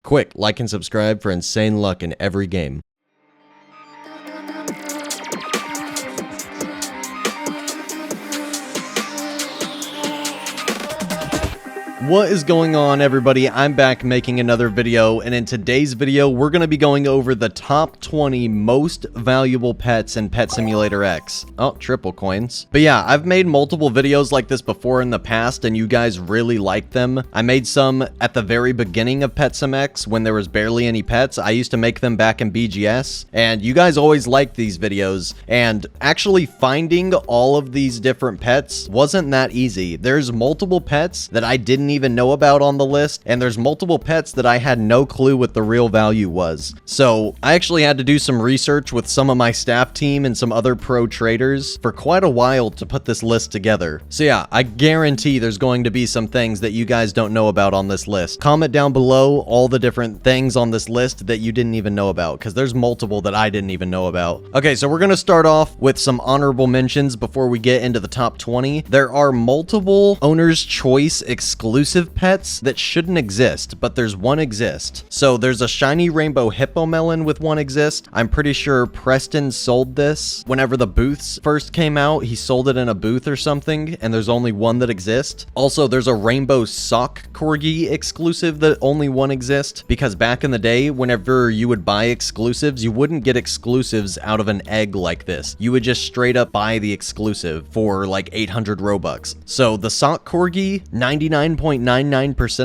Quick, like and subscribe for insane luck in every game. What is going on, everybody? I'm back making another video, and in today's video we're going to be going over the top 20 most valuable pets in Pet Simulator X. Oh, triple coins. But yeah, I've made multiple videos like this before in the past and you guys really liked them. I made some at the very beginning of Pet Sim X when there was barely any pets. I used to make them back in BGS and you guys always liked these videos, and actually finding all of these different pets wasn't that easy. There's multiple pets that I didn't even know about on the list, and there's multiple pets that I had no clue what the real value was. So I actually had to do some research with some of my staff team and some other pro traders for quite a while to put this list together. So yeah, I guarantee there's going to be some things that you guys don't know about on this list. Comment down below all the different things on this list that you didn't even know about, because there's multiple that I didn't even know about. Okay, so we're going to start off with some honorable mentions before we get into the top 20. There are multiple owner's choice exclusive pets that shouldn't exist, but there's one exist. So there's a shiny rainbow hippo melon with one exist. I'm pretty sure Preston sold this whenever the booths first came out. He sold it in a booth or something, and there's only one that exists. Also, there's a rainbow sock corgi exclusive that only one exists, because back in the day, whenever you would buy exclusives, you wouldn't get exclusives out of an egg like this. You would just straight up buy the exclusive for like 800 Robux. So the sock corgi, 99.99%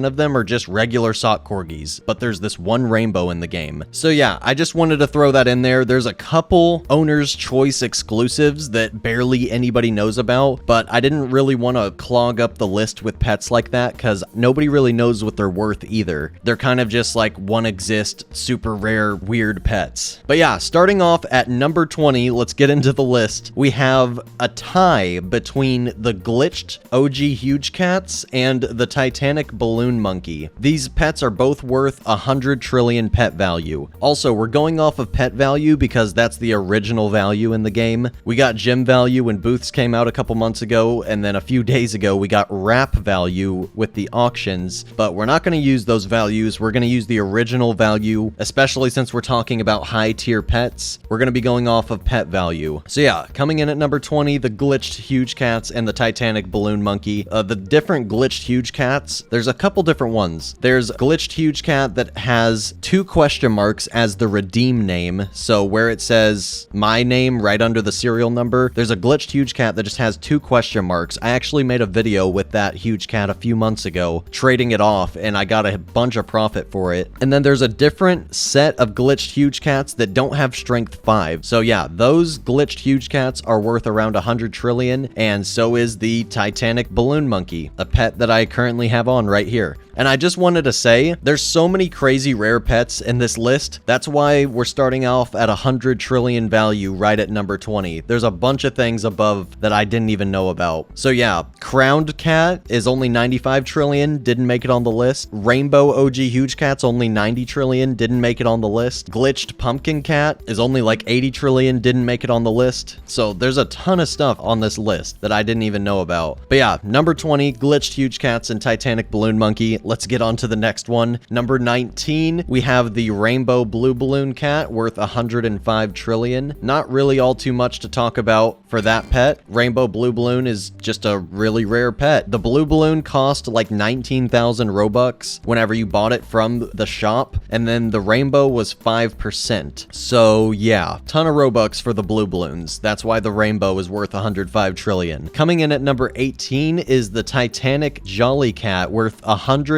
of them are just regular sock corgis, but there's this one rainbow in the game. So yeah, I just wanted to throw that in there. There's a couple owner's choice exclusives that barely anybody knows about, but I didn't really want to clog up the list with pets like that because nobody really knows what they're worth either. They're kind of just like one exist, super rare, weird pets. But yeah, starting off at number 20, let's get into the list. We have a tie between the glitched OG huge cats and the titanic balloon monkey. These pets are both worth 100 trillion pet value. Also, we're going off of pet value because that's the original value in the game. We got gem value when booths came out a couple months ago, and then a few days ago we got wrap value with the auctions, but we're not going to use those values. We're going to use the original value, especially since we're talking about high tier pets. We're going to be going off of pet value. So yeah, coming in at number 20, the glitched huge cats and the titanic balloon monkey. The different glitched huge cats, there's a couple different ones. There's glitched huge cat that has 2 question marks as the redeem name. So where it says my name right under the serial number, there's a glitched huge cat that just has 2 question marks. I actually made a video with that huge cat a few months ago, trading it off, and I got a bunch of profit for it. And then there's a different set of glitched huge cats that don't have strength 5. So yeah, those glitched huge cats are worth around 100 trillion, and so is the titanic balloon monkey, a pet that I currently have on right here. And I just wanted to say, there's so many crazy rare pets in this list. That's why we're starting off at 100 trillion value right at number 20. There's a bunch of things above that I didn't even know about. So yeah, crowned cat is only 95 trillion, didn't make it on the list. Rainbow OG huge cat's only 90 trillion, didn't make it on the list. Glitched pumpkin cat is only like 80 trillion, didn't make it on the list. So there's a ton of stuff on this list that I didn't even know about. But yeah, number 20, glitched huge cats and titanic balloon monkey. Let's get on to the next one. Number 19, we have the rainbow blue balloon cat worth 105 trillion. Not really all too much to talk about for that pet. Rainbow blue balloon is just a really rare pet. The blue balloon cost like 19,000 Robux whenever you bought it from the shop, and then the rainbow was 5%. So yeah, ton of Robux for the blue balloons. That's why the rainbow is worth 105 trillion. Coming in at number 18 is the titanic jolly cat worth 125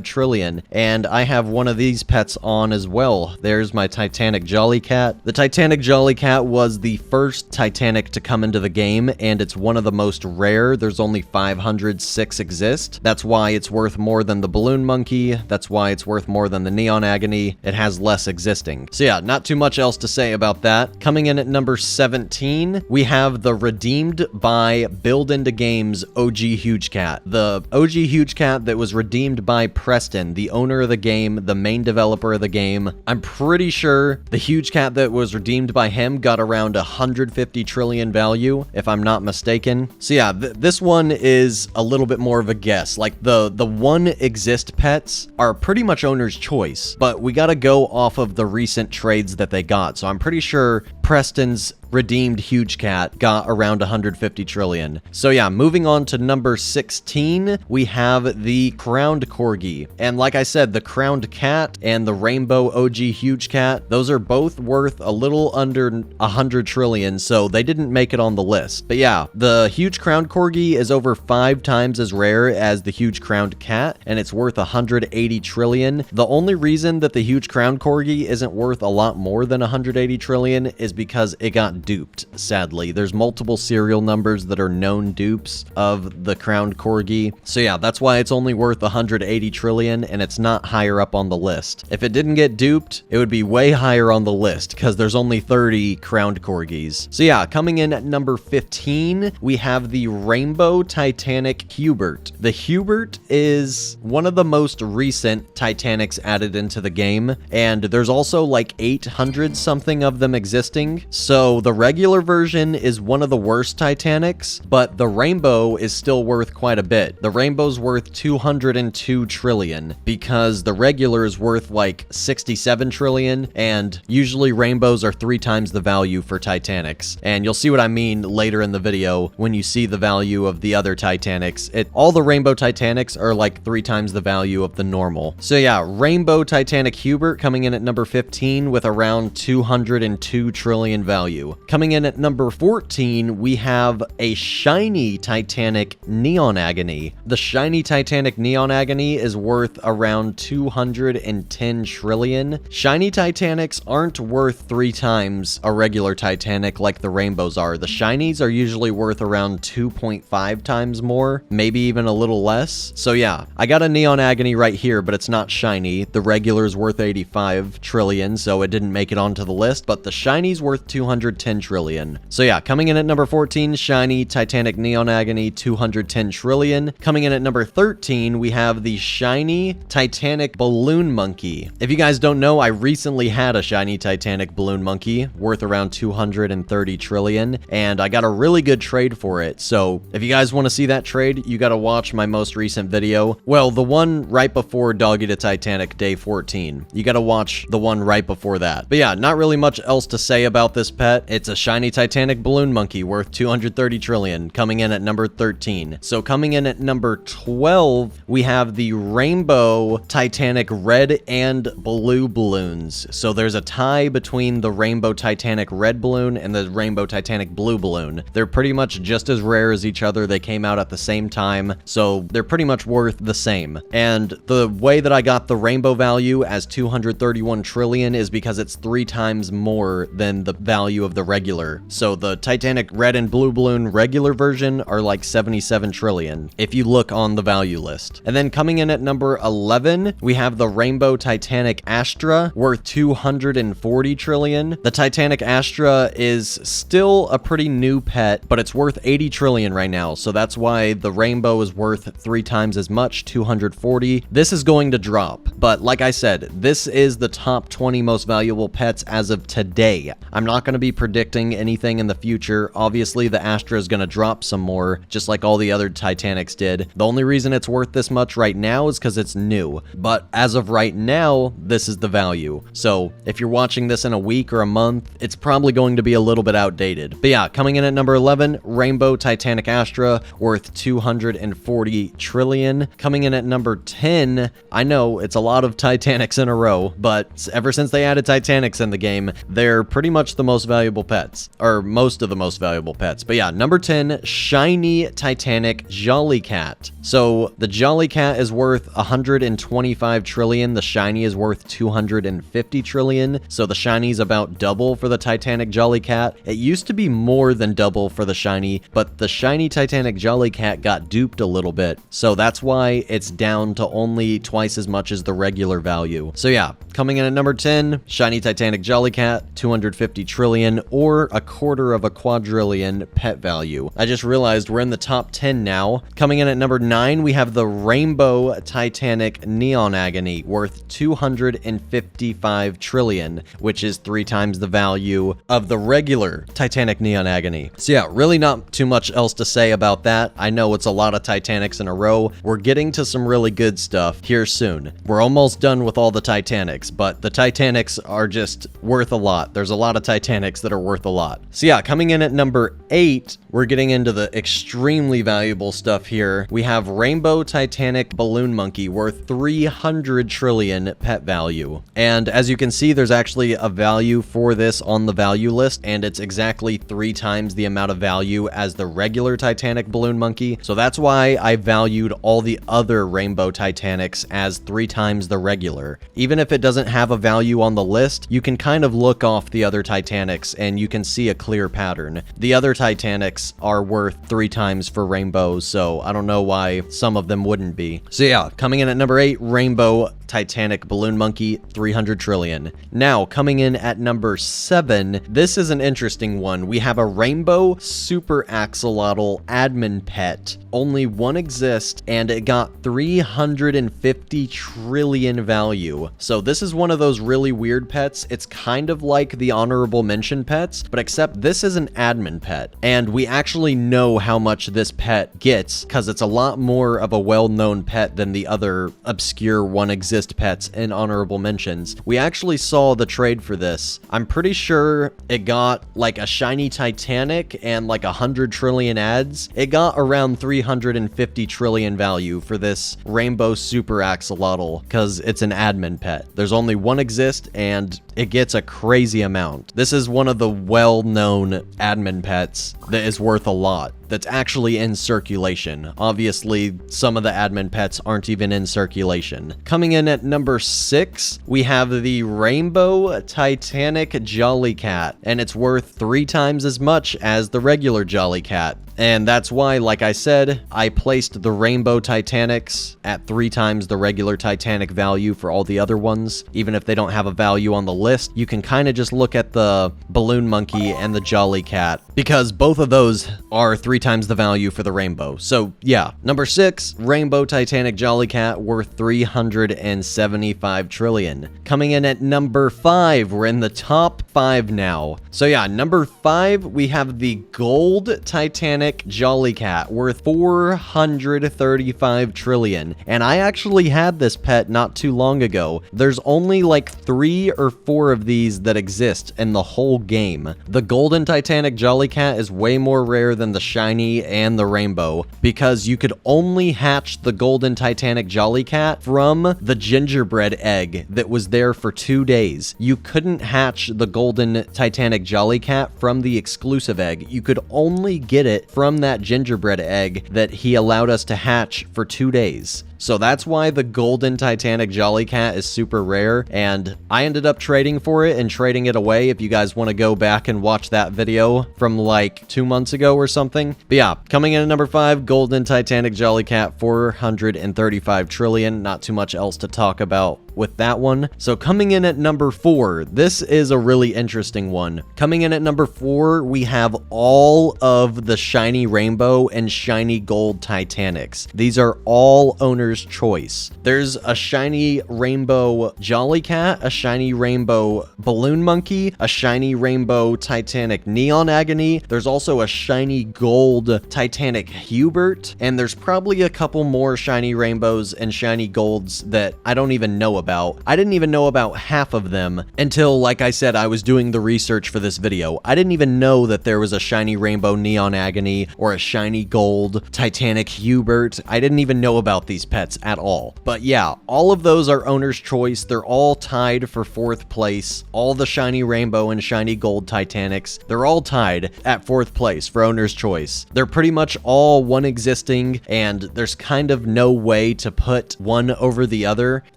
trillion, and I have one of these pets on as well. There's my titanic jolly cat. The titanic jolly cat was the first titanic to come into the game, and it's one of the most rare. There's only 506 exist. That's why it's worth more than the balloon monkey. That's why it's worth more than the neon agony. It has less existing. So yeah, not too much else to say about that. Coming in at number 17, we have the redeemed by Build Into Games OG huge cat. The OG OG huge cat that was redeemed by Preston, the owner of the game, the main developer of the game. I'm pretty sure the huge cat that was redeemed by him got around 150 trillion value, if I'm not mistaken. So yeah, this one is a little bit more of a guess. Like the one exist pets are pretty much owner's choice, but we gotta go off of the recent trades that they got. So I'm pretty sure Preston's redeemed huge cat got around 150 trillion. So yeah, moving on to number 16, we have the crowned corgi. And like I said, the crowned cat and the rainbow OG huge cat, those are both worth a little under 100 trillion, so they didn't make it on the list. But yeah, the huge crowned corgi is over 5 times as rare as the huge crowned cat, and it's worth 180 trillion. The only reason that the huge crowned corgi isn't worth a lot more than 180 trillion is because it got duped, sadly. There's multiple serial numbers that are known dupes of the crowned corgi. So yeah, that's why it's only worth 180 trillion and it's not higher up on the list. If it didn't get duped, it would be way higher on the list because there's only 30 crowned corgis. So yeah, coming in at number 15, we have the rainbow titanic Hubert. The Hubert is one of the most recent Titanics added into the game, and there's also like 800 something of them existing. So the regular version is one of the worst Titanics, but the rainbow is still worth quite a bit. The rainbow's worth 202 trillion because the regular is worth like 67 trillion, and usually rainbows are 3 times the value for Titanics. And you'll see what I mean later in the video when you see the value of the other Titanics. All the rainbow Titanics are like 3 times the value of the normal. So yeah, rainbow Titanic Hubert coming in at number 15 with around 202 trillion value. Coming in at number 14, we have a shiny Titanic Neon Agony. The shiny Titanic Neon Agony is worth around 210 trillion. Shiny Titanics aren't worth 3 times a regular Titanic like the rainbows are. The shinies are usually worth around 2.5 times more, maybe even a little less. So yeah, I got a Neon Agony right here, but it's not shiny. The regular is worth 85 trillion, so it didn't make it onto the list, but the shiny's worth 210 trillion. So yeah, coming in at number 14, shiny Titanic Neon Agony, 210 trillion. Coming in at number 13, we have the shiny Titanic Balloon Monkey. If you guys don't know, I recently had a shiny Titanic Balloon Monkey worth around 230 trillion, and I got a really good trade for it. So if you guys want to see that trade, you got to watch my most recent video. Well, the one right before Doggy to Titanic day 14. You got to watch the one right before that. But yeah, not really much else to say about this pet. It's a shiny Titanic Balloon Monkey worth 230 trillion, coming in at number 13. So coming in at number 12, we have the rainbow Titanic red and blue balloons. So there's a tie between the rainbow Titanic red balloon and the rainbow Titanic blue balloon. They're pretty much just as rare as each other. They came out at the same time, so they're pretty much worth the same. And the way that I got the rainbow value as 231 trillion is because it's 3 times more than the value of the regular. So the Titanic red and blue balloon regular version are like 77 trillion if you look on the value list. And then coming in at number 11, we have the rainbow Titanic Astra worth 240 trillion. The Titanic Astra is still a pretty new pet, but it's worth 80 trillion right now. So that's why the rainbow is worth 3 times as much, 240. This is going to drop, but like I said, this is the top 20 most valuable pets as of today. I'm not going to be predicting anything in the future. Obviously, the Astra is going to drop some more, just like all the other Titanics did. The only reason it's worth this much right now is because it's new, but as of right now, this is the value. So if you're watching this in a week or a month, it's probably going to be a little bit outdated. But yeah, coming in at number 11, rainbow Titanic Astra worth 240 trillion. Coming in at number 10, I know it's a lot of Titanics in a row, but ever since they added Titanics in the game, they're pretty much the most valuable pets, or most of the most valuable pets. But yeah, number 10, shiny Titanic Jolly Cat. So the Jolly Cat is worth 125 trillion. The shiny is worth 250 trillion. So the shiny is about double for the Titanic Jolly Cat. It used to be more than double for the shiny, but the shiny Titanic Jolly Cat got duped a little bit. So that's why it's down to only twice as much as the regular value. So yeah, Coming in at number 10, shiny Titanic Jollycat, 250 trillion, or a quarter of a quadrillion pet value. I just realized we're in the top 10 now. Coming in at number 9, we have the Rainbow Titanic Neon Agony, worth 255 trillion, which is 3 times the value of the regular Titanic Neon Agony. So yeah, really not too much else to say about that. I know it's a lot of Titanics in a row. We're getting to some really good stuff here soon. We're almost done with all the Titanics, but the Titanics are just worth a lot. There's a lot of Titanics that are worth a lot. So yeah, coming in at number 8, we're getting into the extremely valuable stuff here. We have Rainbow Titanic Balloon Monkey, worth 300 trillion pet value. And as you can see, there's actually a value for this on the value list, and it's exactly 3 times the amount of value as the regular Titanic Balloon Monkey. So that's why I valued all the other Rainbow Titanics as 3 times the regular. Even if it doesn't have a value on the list, you can kind of look off the other Titanics and you can see a clear pattern. The other Titanics are worth 3 times for Rainbow, so I don't know why some of them wouldn't be. So yeah, coming in at number 8, Rainbow Titanic Balloon Monkey, 300 trillion. Now, coming in at number 7, this is an interesting one. We have a Rainbow Super Axolotl Admin Pet. Only one exists, and it got 350 trillion value. So this is one of those really weird pets. It's kind of like the honorable mention pets, but except this is an admin pet. And we actually know how much this pet gets, because it's a lot more of a well-known pet than the other obscure one exist pets in honorable mentions. We actually saw the trade for this. I'm pretty sure it got like a shiny Titanic and like 100 trillion ads. It got around 350 trillion value for this Rainbow Super Axolotl because it's an admin pet. There's only one exist and it gets a crazy amount. This is one of the well-known admin pets that is worth a lot, that's actually in circulation. Obviously, some of the admin pets aren't even in circulation. Coming in at number 6, we have the Rainbow Titanic Jollycat, and it's worth 3 times as much as the regular Jollycat. And that's why, like I said, I placed the Rainbow Titanics at 3 times the regular Titanic value for all the other ones. Even if they don't have a value on the list, you can kind of just look at the Balloon Monkey and the Jollycat, because both of those are 3 times the value for the Rainbow. So yeah, number 6, Rainbow Titanic Jollycat, worth 375 trillion. Coming in at number 5, we're in the top 5 now. So yeah, number 5, we have the Gold Titanic Jollycat, worth 435 trillion. And I actually had this pet not too long ago. There's only like 3 or 4 of these that exist in the whole game. The Golden Titanic Jollycat is way more rare than the shiny and the rainbow, because you could only hatch the Golden Titanic Jollycat from the gingerbread egg that was there for 2 days. You couldn't hatch the Golden Titanic Jollycat from the exclusive egg. You could only get it from that gingerbread egg that he allowed us to hatch for 2 days. So that's why the Golden Titanic Jollycat is super rare, and I ended up trading for it and trading it away if you guys want to go back and watch that video from like 2 months ago or something. But yeah, coming in at number 5, Golden Titanic Jollycat, 435 trillion. Not too much else to talk about with that one. So coming in at number 4, this is a really interesting one. Coming in at number 4, we have all of the shiny rainbow and shiny gold Titanics. These are all owner's choice. There's a shiny rainbow Jollycat, a shiny rainbow Balloon Monkey, a shiny rainbow Titanic Neon Agony. There's also a shiny gold Titanic Hubert, and there's probably a couple more shiny rainbows and shiny golds that I don't even know about. I didn't even know about half of them until, like I said, I was doing the research for this video. I didn't even know that there was a shiny rainbow Neon Agony or a shiny gold Titanic Hubert. I didn't even know about these pets at all. But yeah, all of those are owner's choice. They're all tied for 4th place. All the shiny rainbow and shiny gold Titanics, they're all tied at 4th place for owner's choice. They're pretty much all one existing, and there's kind of no way to put one over the other.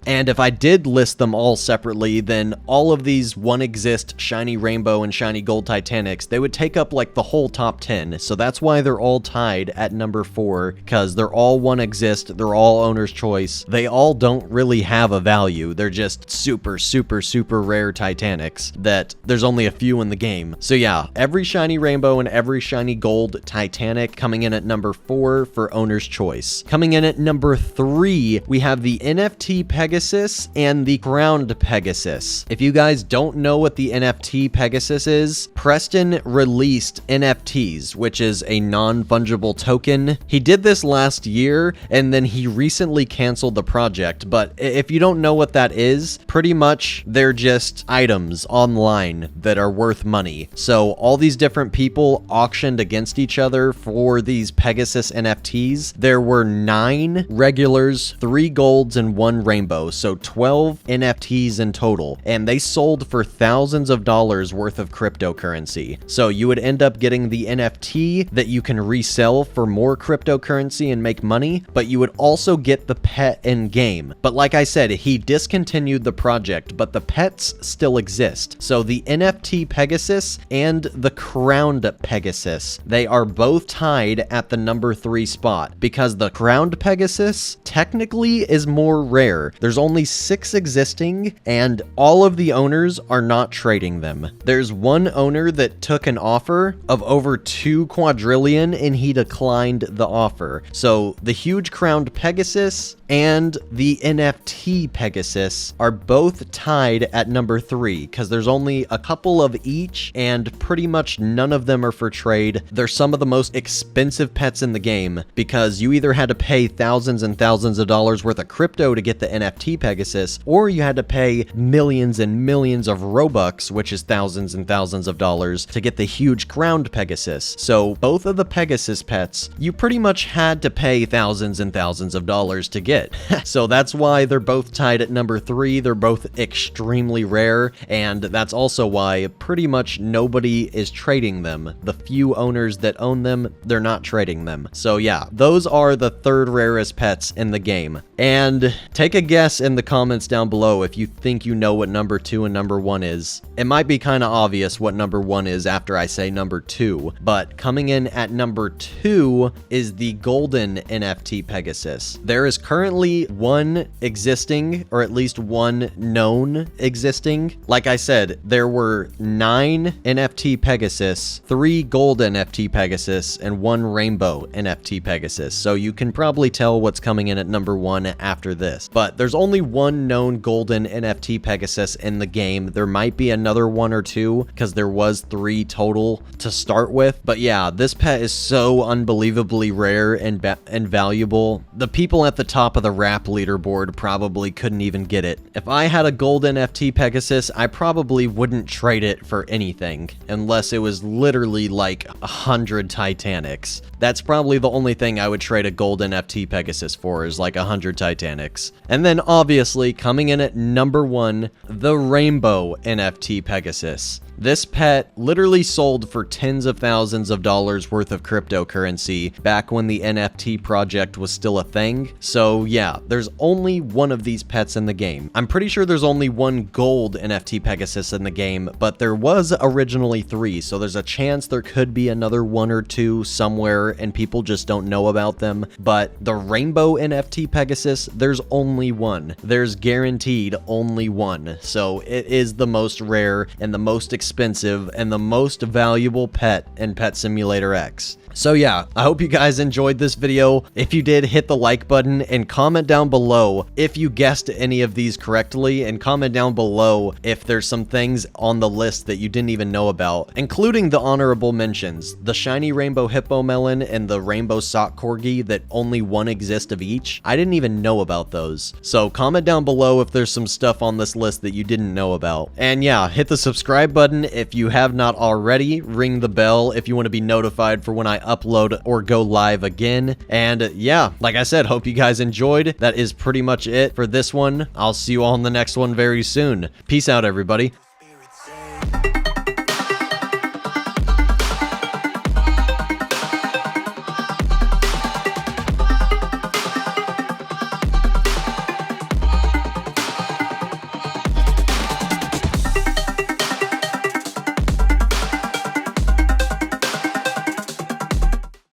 And if I did list them all separately, then all of these one exist shiny rainbow and shiny gold Titanics, they would take up like the whole top 10. So that's why they're all tied at number 4, because they're all one exist, they're all owner's choice. They all don't really have a value. They're just super, super, super rare Titanics that there's only a few in the game. So yeah, every shiny rainbow and every shiny gold Titanic coming in at number 4 for owner's choice. Coming in at number 3, we have the NFT Pegasus and the crowned Pegasus. If you guys don't know what the NFT Pegasus is, Preston released NFTs, which is a non-fungible token. He did this last year, and then he recently canceled the project, but if you don't know what that is, pretty much they're just items online that are worth money. So all these different people auctioned against each other for these Pegasus NFTs. There were 9 regulars, 3 golds, and 1 rainbow, so 12 NFTs in total, and they sold for thousands of dollars worth of cryptocurrency. So you would end up getting the NFT that you can resell for more cryptocurrency and make money, but you would also get the pet in game. But like I said, he discontinued the project, but the pets still exist. So the NFT Pegasus and the crowned Pegasus, they are both tied at the number 3 spot, because the crowned Pegasus technically is more rare. There's only 6 existing, and all of the owners are not trading them. There's one owner that took an offer of over 2 quadrillion and he declined the offer. So the huge crowned Pegasus and the NFT Pegasus are both tied at number 3, because there's only a couple of each and pretty much none of them are for trade. They're some of the most expensive pets in the game, because you either had to pay thousands and thousands of dollars worth of crypto to get the NFT Pegasus, or you had to pay millions and millions of Robux, which is thousands and thousands of dollars, to get the huge crowned Pegasus. So both of the Pegasus pets, you pretty much had to pay thousands and thousands of dollars to get. So that's why they're both tied at number 3. They're both extremely rare, and that's also why pretty much nobody is trading them. The few owners that own them, they're not trading them. So yeah, those are the 3rd rarest pets in the game. And take a guess in the comments down below if you think you know what number 2 and number 1 is. It might be kind of obvious what number 1 is after I say number 2, but coming in at number 2 is the golden NFT Pegasus. There is currently 1 existing, or at least 1 known existing. Like I said, there were 9 NFT Pegasus, 3 gold NFT Pegasus, and 1 rainbow NFT Pegasus. So you can probably tell what's coming in at number 1 after this. But there's only 1 known golden NFT Pegasus in the game. There might be another 1 or 2, because there was 3 total to start with. But yeah, this pet is so unbelievably rare and valuable. The people at the top of the rap leaderboard probably couldn't even get it. If I had a gold NFT Pegasus, I probably wouldn't trade it for anything, unless it was literally like 100 Titanics. That's probably the only thing I would trade a gold NFT Pegasus for, is like 100 Titanics. And then obviously coming in at number 1, the rainbow NFT Pegasus. This pet literally sold for tens of thousands of dollars worth of cryptocurrency back when the NFT project was still a thing. So yeah, there's only 1 of these pets in the game. I'm pretty sure there's only 1 gold NFT Pegasus in the game, but there was originally 3, so there's a chance there could be another 1 or 2 somewhere and people just don't know about them. But the rainbow NFT Pegasus, there's only 1. There's guaranteed only 1. So it is the most rare and the most expensive and the most valuable pet in Pet Simulator X. So yeah, I hope you guys enjoyed this video. If you did, hit the like button and comment down below if you guessed any of these correctly, and comment down below if there's some things on the list that you didn't even know about, including the honorable mentions, the shiny rainbow hippo melon and the rainbow sock corgi that only 1 exists of each. I didn't even know about those. So comment down below if there's some stuff on this list that you didn't know about. And yeah, hit the subscribe button if you have not already. Ring the bell if you want to be notified for when I upload or go live again. And yeah, like I said, hope you guys enjoyed. That is pretty much it for this one. I'll see you all in the next one very soon. Peace out, everybody.